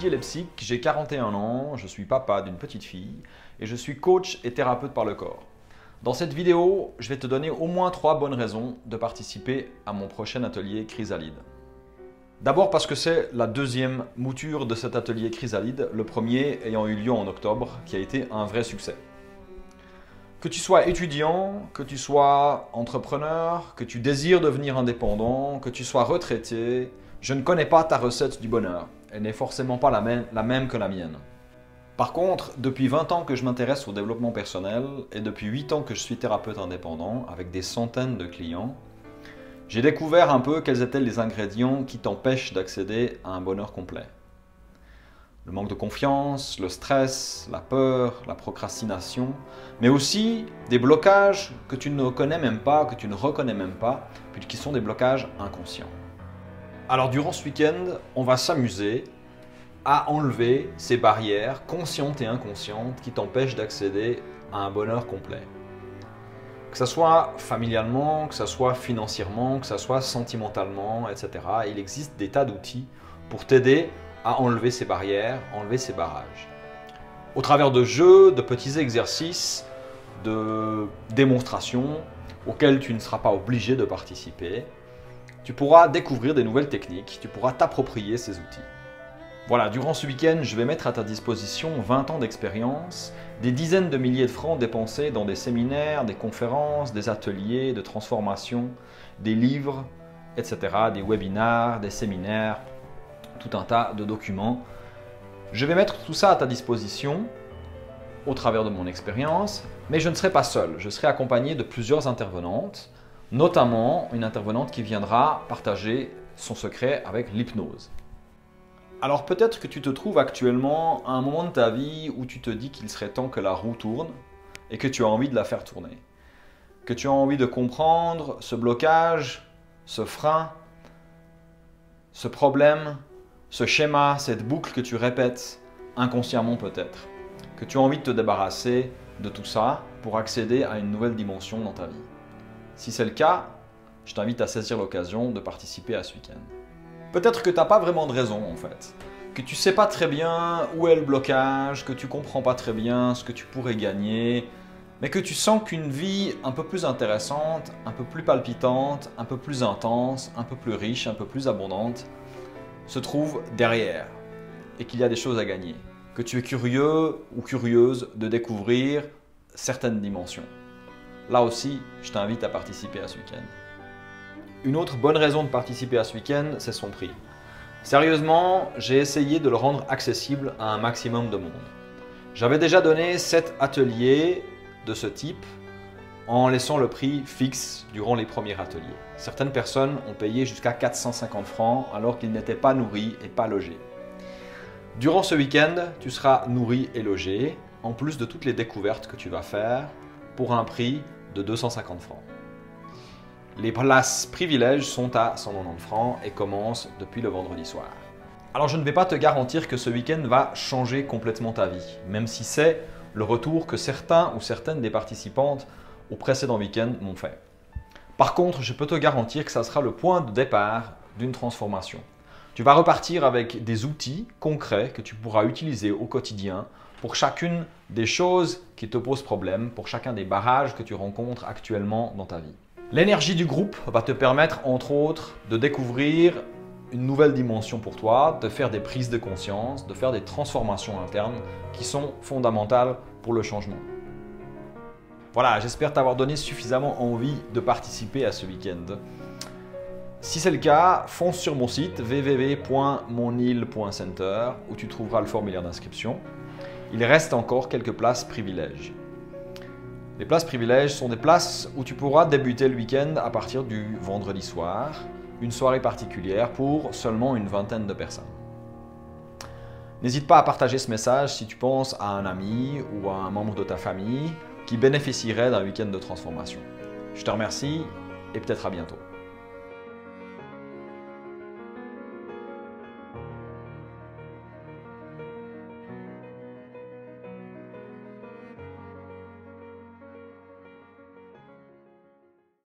Didier Lepsic, j'ai 41 ans, je suis papa d'une petite fille et je suis coach et thérapeute par le corps. Dans cette vidéo, je vais te donner au moins 3 bonnes raisons de participer à mon prochain atelier Chrysalide. D'abord parce que c'est la deuxième mouture de cet atelier Chrysalide, le premier ayant eu lieu en octobre, qui a été un vrai succès. Que tu sois étudiant, que tu sois entrepreneur, que tu désires devenir indépendant, que tu sois retraité, je ne connais pas ta recette du bonheur. Elle n'est forcément pas la même que la mienne. Par contre, depuis 20 ans que je m'intéresse au développement personnel et depuis 8 ans que je suis thérapeute indépendant avec des centaines de clients, j'ai découvert un peu quels étaient les ingrédients qui t'empêchent d'accéder à un bonheur complet. Le manque de confiance, le stress, la peur, la procrastination, mais aussi des blocages que tu ne connais même pas, que tu ne reconnais même pas, puis qui sont des blocages inconscients. Alors durant ce week-end, on va s'amuser à enlever ces barrières conscientes et inconscientes qui t'empêchent d'accéder à un bonheur complet. Que ce soit familialement, que ce soit financièrement, que ce soit sentimentalement, etc. Il existe des tas d'outils pour t'aider à enlever ces barrières, enlever ces barrages. Au travers de jeux, de petits exercices, de démonstrations auxquels tu ne seras pas obligé de participer, tu pourras découvrir des nouvelles techniques, tu pourras t'approprier ces outils. Voilà, durant ce week-end, je vais mettre à ta disposition 20 ans d'expérience, des dizaines de milliers de francs dépensés dans des séminaires, des conférences, des ateliers de transformation, des livres, etc., des webinars, des séminaires, tout un tas de documents. Je vais mettre tout ça à ta disposition au travers de mon expérience, mais je ne serai pas seul. Je serai accompagné de plusieurs intervenantes, notamment une intervenante qui viendra partager son secret avec l'hypnose. Alors peut-être que tu te trouves actuellement à un moment de ta vie où tu te dis qu'il serait temps que la roue tourne et que tu as envie de la faire tourner. Que tu as envie de comprendre ce blocage, ce frein, ce problème, ce schéma, cette boucle que tu répètes inconsciemment peut-être. Que tu as envie de te débarrasser de tout ça pour accéder à une nouvelle dimension dans ta vie. Si c'est le cas, je t'invite à saisir l'occasion de participer à ce week-end. Peut-être que tu n'as pas vraiment de raison en fait, que tu ne sais pas très bien où est le blocage, que tu ne comprends pas très bien ce que tu pourrais gagner, mais que tu sens qu'une vie un peu plus intéressante, un peu plus palpitante, un peu plus intense, un peu plus riche, un peu plus abondante se trouve derrière et qu'il y a des choses à gagner, que tu es curieux ou curieuse de découvrir certaines dimensions. Là aussi, je t'invite à participer à ce week-end. Une autre bonne raison de participer à ce week-end, c'est son prix. Sérieusement, j'ai essayé de le rendre accessible à un maximum de monde. J'avais déjà donné 7 ateliers de ce type en laissant le prix fixe durant les premiers ateliers. Certaines personnes ont payé jusqu'à 450 francs alors qu'ils n'étaient pas nourris et pas logés. Durant ce week-end, tu seras nourri et logé, en plus de toutes les découvertes que tu vas faire, pour un prix de 250 francs. Les places privilèges sont à 190 francs et commencent depuis le vendredi soir. Alors je ne vais pas te garantir que ce week-end va changer complètement ta vie, même si c'est le retour que certains ou certaines des participantes au précédent week-end m'ont fait. Par contre, je peux te garantir que ça sera le point de départ d'une transformation. Tu vas repartir avec des outils concrets que tu pourras utiliser au quotidien pour chacune des choses qui te posent problème, pour chacun des barrages que tu rencontres actuellement dans ta vie. L'énergie du groupe va te permettre, entre autres, de découvrir une nouvelle dimension pour toi, de faire des prises de conscience, de faire des transformations internes qui sont fondamentales pour le changement. Voilà, j'espère t'avoir donné suffisamment envie de participer à ce week-end. Si c'est le cas, fonce sur mon site www.monil.center où tu trouveras le formulaire d'inscription. Il reste encore quelques places privilèges. Les places privilèges sont des places où tu pourras débuter le week-end à partir du vendredi soir, une soirée particulière pour seulement une vingtaine de personnes. N'hésite pas à partager ce message si tu penses à un ami ou à un membre de ta famille qui bénéficierait d'un week-end de transformation. Je te remercie et peut-être à bientôt.